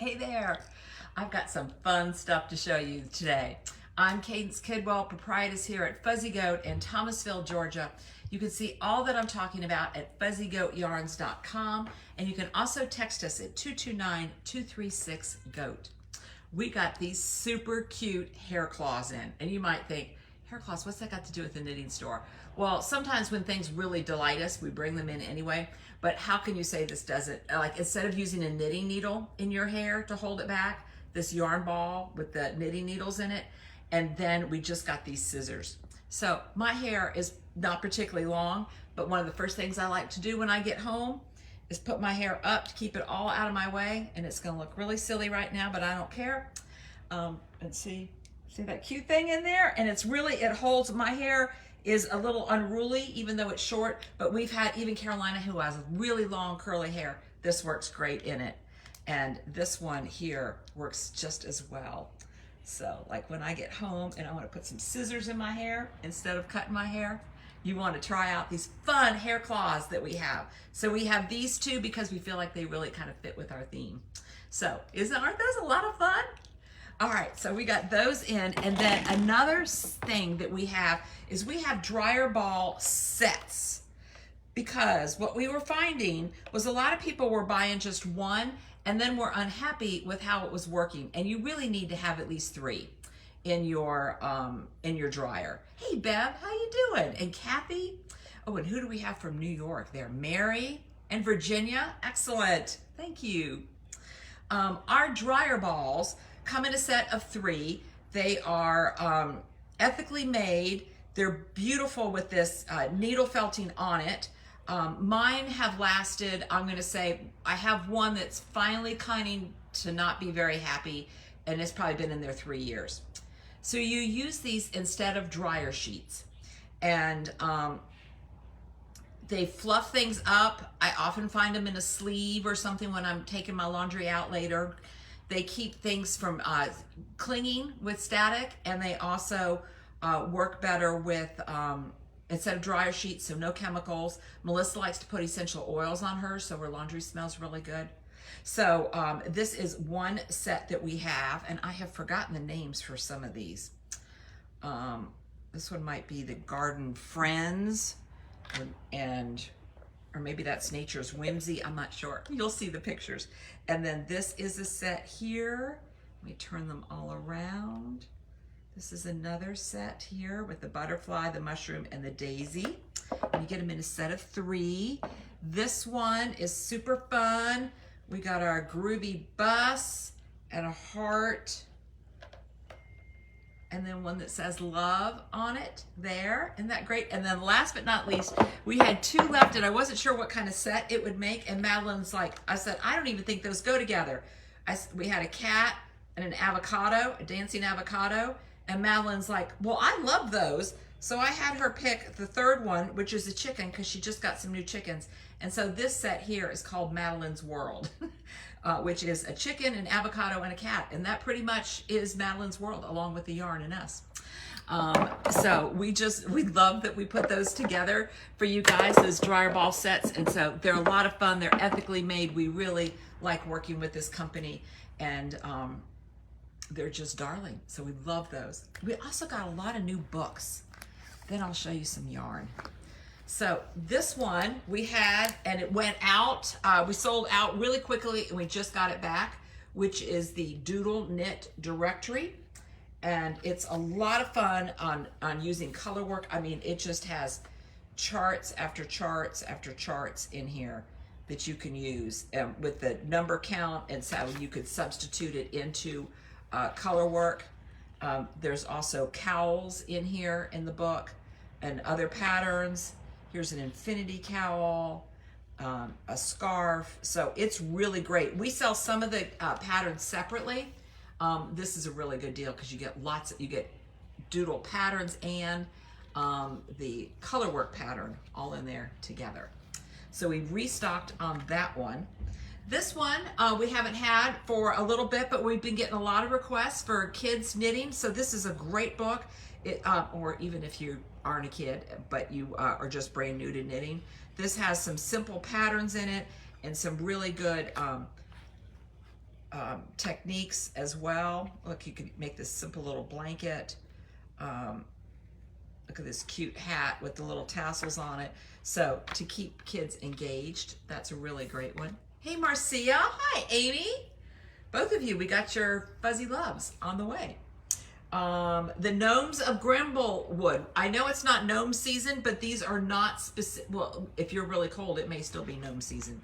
Hey there, I've got some fun stuff to show you today. I'm Cadence Kidwell, proprietress here at Fuzzy Goat in Thomasville, Georgia. You can see all that I'm talking about at fuzzygoatyarns.com, and you can also text us at 229-236-GOAT. We got these super cute hair claws in, and you might think, hair claws, what's that got to do with the knitting store? Well, sometimes when things really delight us, we bring them in anyway, but how can you say this doesn't? Like, instead of using a knitting needle in your hair to hold it back, this yarn ball with the knitting needles in it, and then we just got these scissors. So my hair is not particularly long, but one of the first things I like to do when I get home is put my hair up to keep it all out of my way, and it's gonna look really silly right now, but I don't care. And see that cute thing in there? And it's really, it holds, my hair is a little unruly even though it's short, but we've had even Carolina, who has really long curly hair, this works great in it. And this one here works just as well. So like when I get home and I want to put some scissors in my hair instead of cutting my hair, you want to try out these fun hair claws that we have. So we have these two because we feel like they really kind of fit with our theme. So aren't those a lot of fun? All right, so we got those in, and then another thing that we have is we have dryer ball sets, because what we were finding was a lot of people were buying just one and then were unhappy with how it was working, and you really need to have at least three in your dryer. Hey Bev, how you doing? And Kathy? Oh, and who do we have from New York there? Mary and Virginia. Excellent, thank you. Our dryer balls come in a set of 3. They are ethically made. They're beautiful with this needle felting on it. Mine have lasted, I'm gonna say, I have one that's finally kind to not be very happy, and it's probably been in there 3 years. So you use these instead of dryer sheets, and they fluff things up. I often find them in a sleeve or something when I'm taking my laundry out later. They keep things from clinging with static, and they also work better with, instead of dryer sheets, so no chemicals. Melissa likes to put essential oils on hers, so her laundry smells really good. So this is one set that we have, and I have forgotten the names for some of these. This one might be the Garden Friends, or maybe that's Nature's Whimsy, I'm not sure. You'll see the pictures. And then this is a set here. Let me turn them all around. This is another set here with the butterfly, the mushroom, and the daisy. And you get them in a set of 3. This one is super fun. We got our groovy bus and a heart, and then one that says love on it there. Isn't that great? And then last but not least, we had 2 left, and I wasn't sure what kind of set it would make, and Madeline's like, I said, I don't even think those go together. We had a cat and an avocado, a dancing avocado, and Madeline's like, well, I love those. So I had her pick the 3rd one, which is a chicken, because she just got some new chickens. And so this set here is called Madeline's World, which is a chicken, an avocado, and a cat. And that pretty much is Madeline's World, along with the yarn and us. So we love that we put those together for you guys, those dryer ball sets. And so they're a lot of fun. They're ethically made. We really like working with this company, and they're just darling. So we love those. We also got a lot of new books. Then I'll show you some yarn. So this one we had, and it went out. We sold out really quickly, and we just got it back, which is the Doodle Knit Directory. And it's a lot of fun on using color work. I mean, it just has charts after charts after charts in here that you can use with the number count, and so you could substitute it into color work. There's also cowls in here in the book and other patterns. Here's an infinity cowl, a scarf. So it's really great. We sell some of the patterns separately. This is a really good deal because you get doodle patterns and the color work pattern all in there together. So we've restocked on that one. This one we haven't had for a little bit, but we've been getting a lot of requests for kids knitting. So this is a great book, or even if you aren't a kid, but you are just brand new to knitting. This has some simple patterns in it and some really good techniques as well. Look, you can make this simple little blanket. Look at this cute hat with the little tassels on it. So to keep kids engaged, that's a really great one. Hey, Marcia. Hi, Amy. Both of you, we got your fuzzy loves on the way. The Gnomes of Grimblewood. I know it's not gnome season, but these are not specific. Well, if you're really cold, it may still be gnome season.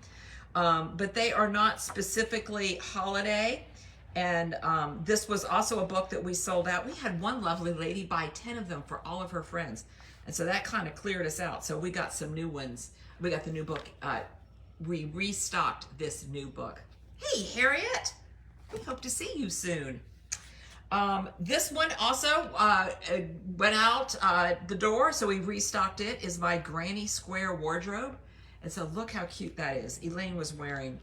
But they are not specifically holiday. And this was also a book that we sold out. We had one lovely lady buy 10 of them for all of her friends. And so that kind of cleared us out. So we got some new ones. We got the new book. We restocked this new book. Hey, Harriet. We hope to see you soon. This one also went out the door, so we restocked it, is my Granny Square wardrobe. And so look how cute that is. Elaine was wearing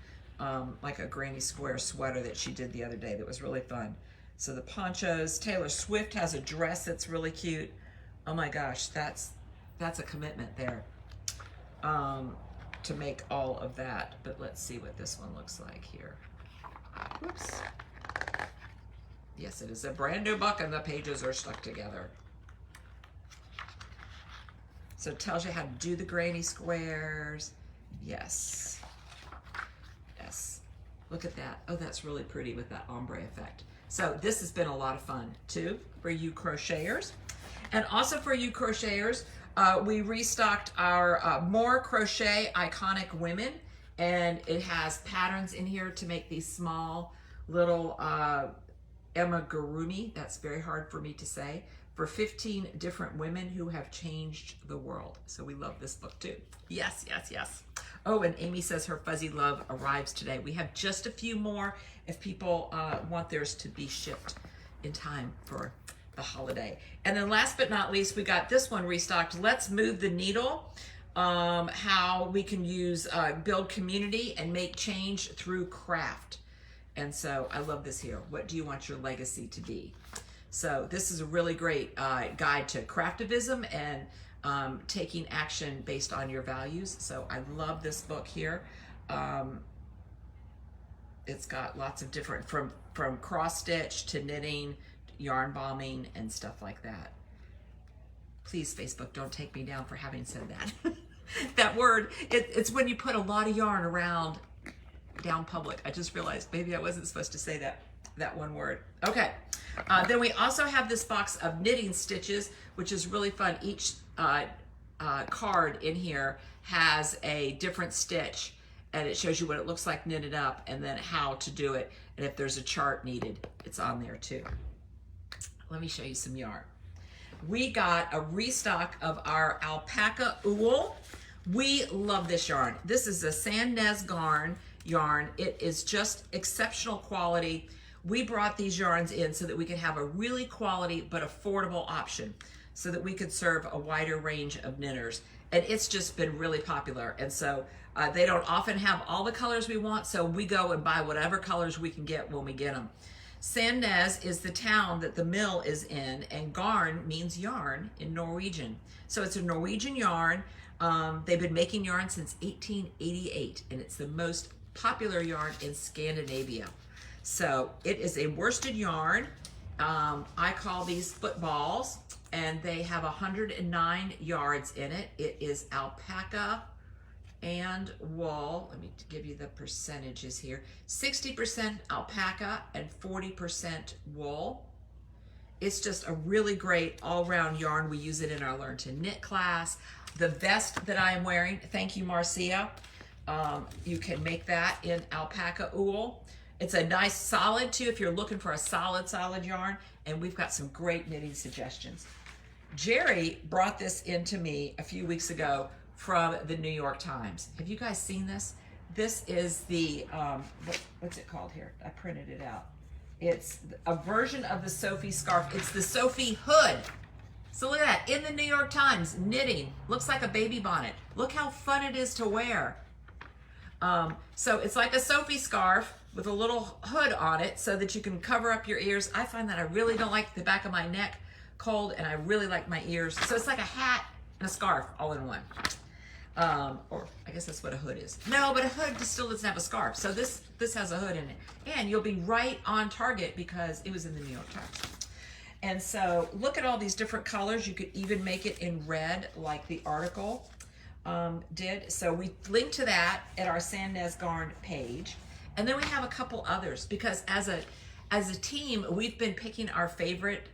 like a Granny Square sweater that she did the other day that was really fun. So the ponchos, Taylor Swift has a dress that's really cute. Oh my gosh, that's a commitment there to make all of that. But let's see what this one looks like here. Whoops. Yes, it is a brand new book and the pages are stuck together. So it tells you how to do the granny squares. Yes. Yes. Look at that. Oh, that's really pretty with that ombre effect. So this has been a lot of fun too for you crocheters. And also for you crocheters, we restocked our More Crochet Iconic Women, and it has patterns in here to make these small little amigurumi, that's very hard for me to say, for 15 different women who have changed the world. So we love this book too. Yes, yes, yes. Oh, and Amy says her fuzzy love arrives today. We have just a few more if people want theirs to be shipped in time for the holiday. And then last but not least, we got this one restocked. Let's Move the Needle. How we can use, build community and make change through craft. And so I love this here. What do you want your legacy to be? So this is a really great guide to craftivism and taking action based on your values. So I love this book here. It's got lots of different, from cross stitch to knitting, yarn bombing, and stuff like that. Please, Facebook, don't take me down for having said that. That word, it's when you put a lot of yarn around down public. I just realized maybe I wasn't supposed to say that one word. Okay. Then we also have this box of knitting stitches, which is really fun. Each card in here has a different stitch, and it shows you what it looks like knitted up and then how to do it. And if there's a chart needed, it's on there too. Let me show you some yarn. We got a restock of our alpaca wool. We love this yarn. This is a Sandnes Garn yarn. It is just exceptional quality. We brought these yarns in so that we could have a really quality but affordable option so that we could serve a wider range of knitters. And it's just been really popular. And so they don't often have all the colors we want, so we go and buy whatever colors we can get when we get them. Sandnes is the town that the mill is in, and garn means yarn in Norwegian. So it's a Norwegian yarn. They've been making yarn since 1888, and it's the most popular yarn in Scandinavia. So it is a worsted yarn. I call these footballs, and they have 109 yards in it. It is alpaca and wool. Let me give you the percentages here. 60% alpaca and 40% wool. It's just a really great all-round yarn. We use it in our Learn to Knit class. The vest that I am wearing, thank you, Marcia. You can make that in alpaca wool. It's a nice solid too if you're looking for a solid yarn, and we've got some great knitting suggestions. Jerry brought this into me a few weeks ago from the New York Times. Have you guys seen this? This is the, what's it called here? I printed it out. It's a version of the Sophie scarf. It's the Sophie Hood. So look at that, in the New York Times, knitting. Looks like a baby bonnet. Look how fun it is to wear. So it's like a Sophie scarf with a little hood on it so that you can cover up your ears. I find that I really don't like the back of my neck cold, and I really like my ears. So it's like a hat and a scarf all in one. Or I guess that's what a hood is. No, but a hood still doesn't have a scarf. So this has a hood in it. And you'll be right on target because it was in the New York Times. And so look at all these different colors. You could even make it in red like the article did. So we link to that at our Sandnes Garn page. And then we have a couple others because as a team, we've been picking our favorite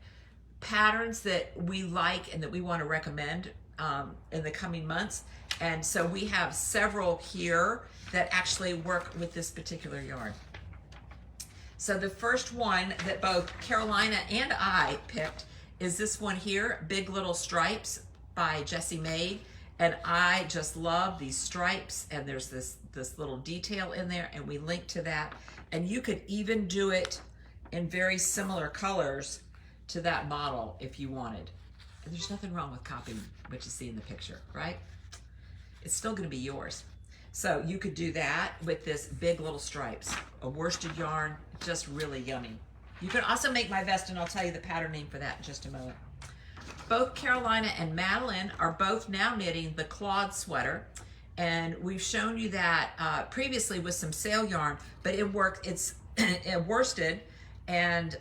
patterns that we like and that we want to recommend in the coming months. And so we have several here that actually work with this particular yarn. So the first one that both Carolina and I picked is this one here, Big Little Stripes by Jessie Mead. And I just love these stripes, and there's this little detail in there, and we link to that. And you could even do it in very similar colors to that model if you wanted. And there's nothing wrong with copying what you see in the picture, right? It's still gonna be yours. So you could do that with this Big Little Stripes, a worsted yarn, just really yummy. You can also make my vest, and I'll tell you the pattern name for that in just a moment. Both Carolina and Madeline are both now knitting the Claude Sweater, and we've shown you that previously with some sail yarn, but it's worsted, and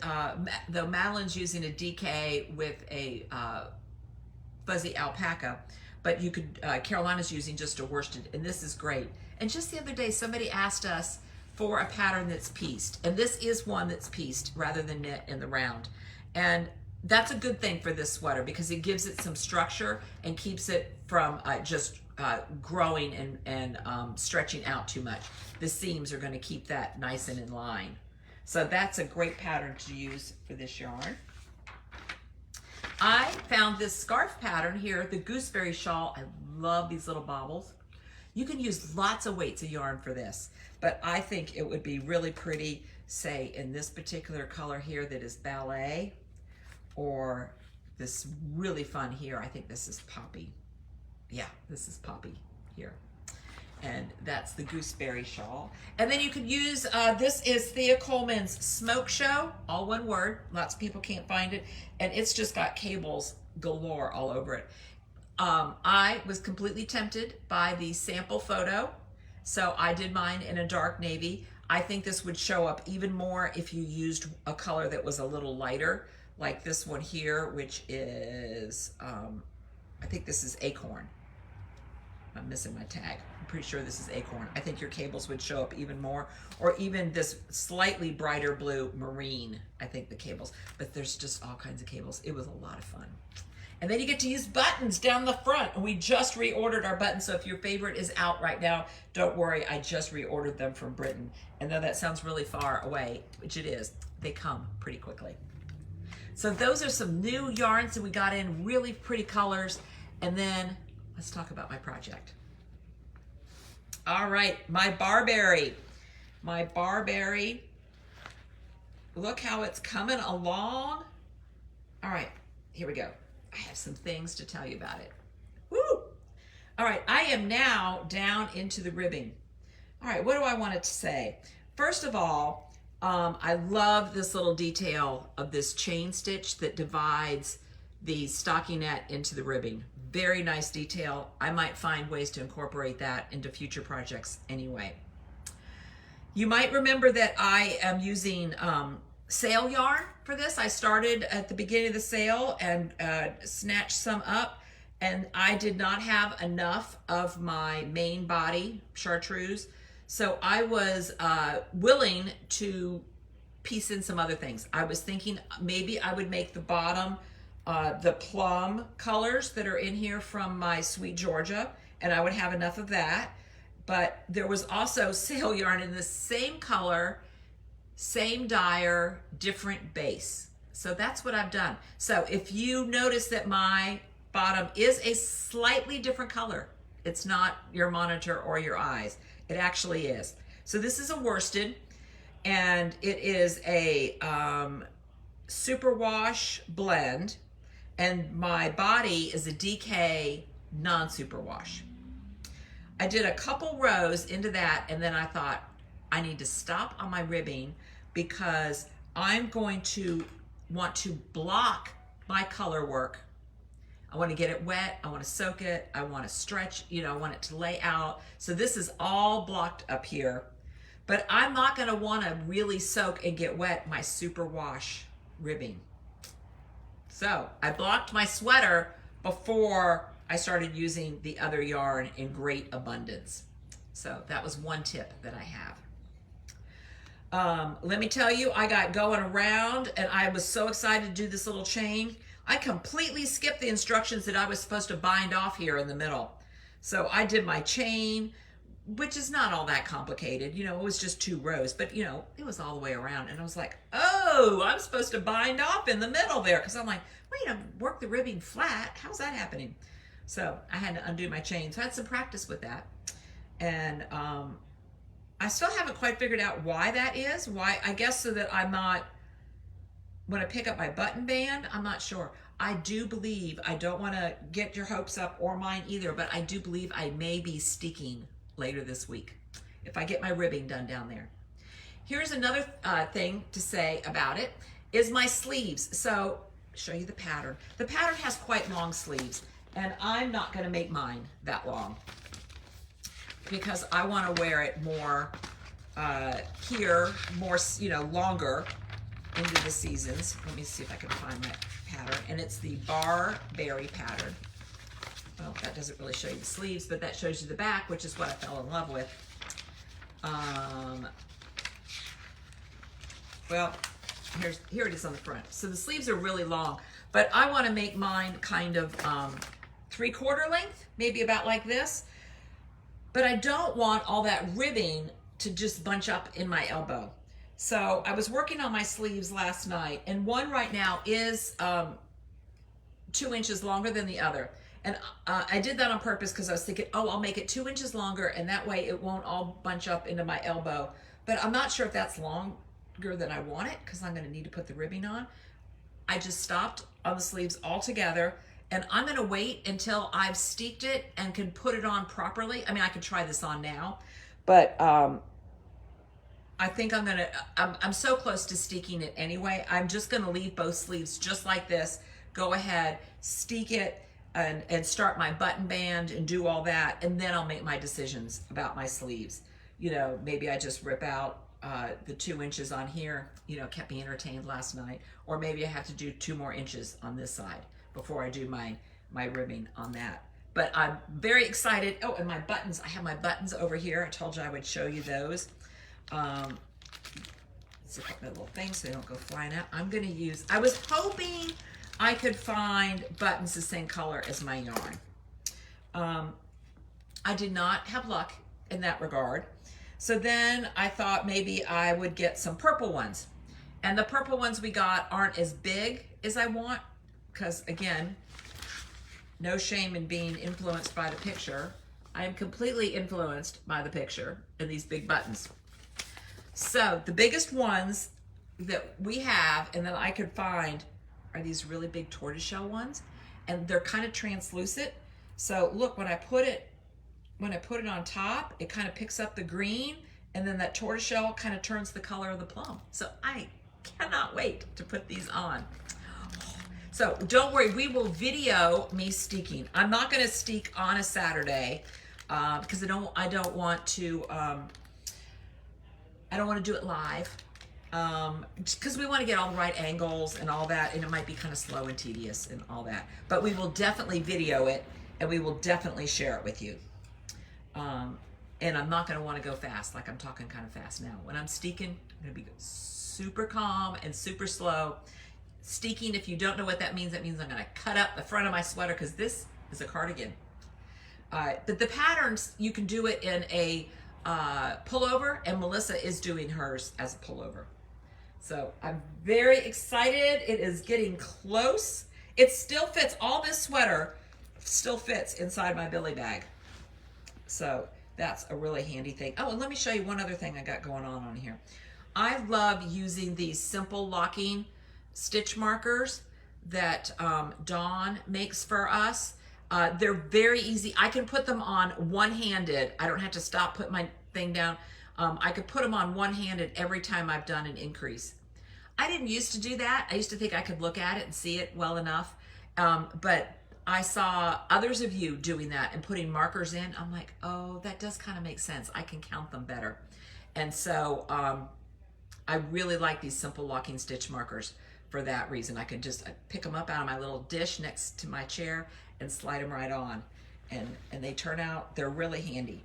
though Madeline's using a DK with a fuzzy alpaca, but you could, Carolina's using just a worsted, and this is great. And just the other day, somebody asked us for a pattern that's pieced, and this is one that's pieced rather than knit in the round. And that's a good thing for this sweater because it gives it some structure and keeps it from just growing and stretching out too much. The seams are going to keep that nice and in line. So that's a great pattern to use for this yarn. I found this scarf pattern here, the Gooseberry Shawl. I love these little baubles. You can use lots of weights of yarn for this, but I think it would be really pretty, say, in this particular color here that is ballet, or this really fun here. I think this is poppy. Yeah, this is poppy here. And that's the Gooseberry Shawl. And then you could use, this is Thea Colman's Smokeshow, all one word. Lots of people can't find it. And it's just got cables galore all over it. I was completely tempted by the sample photo, so I did mine in a dark navy. I think this would show up even more if you used a color that was a little lighter, like this one here, which is, I think this is Acorn. I'm missing my tag. I'm pretty sure this is Acorn. I think your cables would show up even more, or even this slightly brighter blue Marine, I think the cables, but there's just all kinds of cables. It was a lot of fun. And then you get to use buttons down the front. We just reordered our buttons, so if your favorite is out right now, don't worry, I just reordered them from Britain. And though that sounds really far away, which it is, they come pretty quickly. So those are some new yarns that we got in, really pretty colors. And then let's talk about my project. All right, my barberry. My barberry, look how it's coming along. All right, here we go. I have some things to tell you about it. Woo! All right, I am now down into the ribbing. All right, what do I want to say? First of all, I love this little detail of this chain stitch that divides the stockinette into the ribbing. Very nice detail. I might find ways to incorporate that into future projects anyway. You might remember that I am using sail yarn for this. I started at the beginning of the sail and snatched some up, and I did not have enough of my main body chartreuse, so I was willing to piece in some other things. I was thinking maybe I would make the bottom the plum colors that are in here from my Sweet Georgia, and I would have enough of that. But there was also sail yarn in the same color, same dyer, different base. So that's what I've done. So if you notice that my bottom is a slightly different color, it's not your monitor or your eyes. It actually is. So this is a worsted, and it is a superwash blend, and my body is a DK non-superwash. I did a couple rows into that, and then I thought I need to stop on my ribbing because I'm going to want to block my color work. I want to get it wet. I want to soak it. I want to stretch, you know, I want it to lay out. So this is all blocked up here. But I'm not going to want to really soak and get wet my superwash ribbing. So I blocked my sweater before I started using the other yarn in great abundance. So that was one tip that I have. Let me tell you, I got going around and I was so excited to do this little chain. I completely skipped the instructions that I was supposed to bind off here in the middle. So I did my chain, which is not all that complicated. You know, it was just 2 rows, but you know, it was all the way around. And I was like, oh, I'm supposed to bind off in the middle there. Cause I'm like, wait, I work the ribbing flat. How's that happening? So I had to undo my chain. So I had some practice with that. And I still haven't quite figured out why that is. Why, I guess so that I'm not, when I pick up my button band, I'm not sure. I do believe, I don't want to get your hopes up or mine either, but I do believe I may be steeking later this week if I get my ribbing done down there. Here's another thing to say about it is my sleeves. So show you the pattern. The pattern has quite long sleeves and I'm not going to make mine that long because I want to wear it more here, more, you know, longer into the seasons. Let me see if I can find my pattern. And it's the Barberry pattern. Well, that doesn't really show you the sleeves, but that shows you the back, which is what I fell in love with. Well, here it is on the front. So the sleeves are really long, but I want to make mine kind of 3/4 length, maybe about like this. But I don't want all that ribbing to just bunch up in my elbow. So I was working on my sleeves last night, and one right now is 2 inches longer than the other. And I did that on purpose because I was thinking, oh, I'll make it 2 inches longer, and that way it won't all bunch up into my elbow. But I'm not sure if that's longer than I want it because I'm going to need to put the ribbing on. I just stopped on the sleeves altogether, and I'm going to wait until I've steeked it and can put it on properly. I mean, I could try this on now, but I think I'm so close to steeking it anyway. I'm just going to leave both sleeves just like this. Go ahead, steek it, and start my button band and do all that, and then I'll make my decisions about my sleeves. You know, maybe I just rip out the 2 inches on here, you know, kept me entertained last night, or maybe I have to do 2 more inches on this side before I do my ribbing on that. But I'm very excited. Oh, and my buttons, I have my buttons over here. I told you I would show you those. Zip up my little things so they don't go flying out. I'm gonna use, I was hoping I could find buttons the same color as my yarn. I did not have luck in that regard. So then I thought maybe I would get some purple ones. And the purple ones we got aren't as big as I want, because again, no shame in being influenced by the picture. I am completely influenced by the picture and these big buttons. So the biggest ones that we have and that I could find are these really big tortoiseshell ones, and they're kind of translucent. So look, when I put it on top, it kind of picks up the green, and then that tortoiseshell kind of turns the color of the plum. So I cannot wait to put these on. So don't worry, we will video me steeking. I'm not going to steek on a Saturday because I don't want to do it live. Because we want to get all the right angles and all that, and it might be kind of slow and tedious and all that. But we will definitely video it, and we will definitely share it with you. And I'm not going to want to go fast, like I'm talking kind of fast now. When I'm steeking, I'm going to be super calm and super slow. Steeking, if you don't know what that means I'm going to cut up the front of my sweater because this is a cardigan. But the patterns, you can do it in a pullover, and Melissa is doing hers as a pullover. So I'm very excited. It is getting close. It still fits, all this sweater still fits inside my billy bag. So that's a really handy thing. Oh, and let me show you one other thing I got going on here. I love using these simple locking stitch markers that Dawn makes for us. They're very easy. I can put them on one-handed. I don't have to stop, put my thing down. I could put them on one-handed every time I've done an increase. I didn't used to do that. I used to think I could look at it and see it well enough. But I saw others of you doing that and putting markers in. I'm like, oh, that does kind of make sense. I can count them better. And so I really like these simple locking stitch markers for that reason. I can just pick them up out of my little dish next to my chair and slide them right on. And they turn out, they're really handy.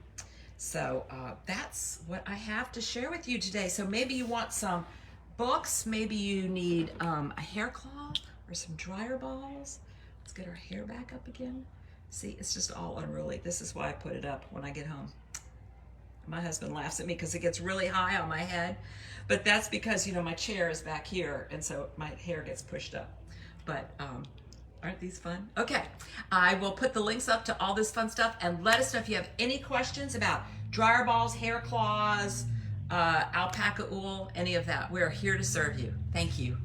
So that's what I have to share with you today. So maybe you want some books, maybe you need a hair cloth or some dryer balls. Let's get our hair back up again. See, it's just all unruly. This is why I put it up when I get home. My husband laughs at me because it gets really high on my head, but that's because, you know, my chair is back here, and so my hair gets pushed up. But aren't these fun? Okay, I will put the links up to all this fun stuff, and let us know if you have any questions about dryer balls, hair cloths, alpaca wool, any of that. We're here to serve you. Thank you.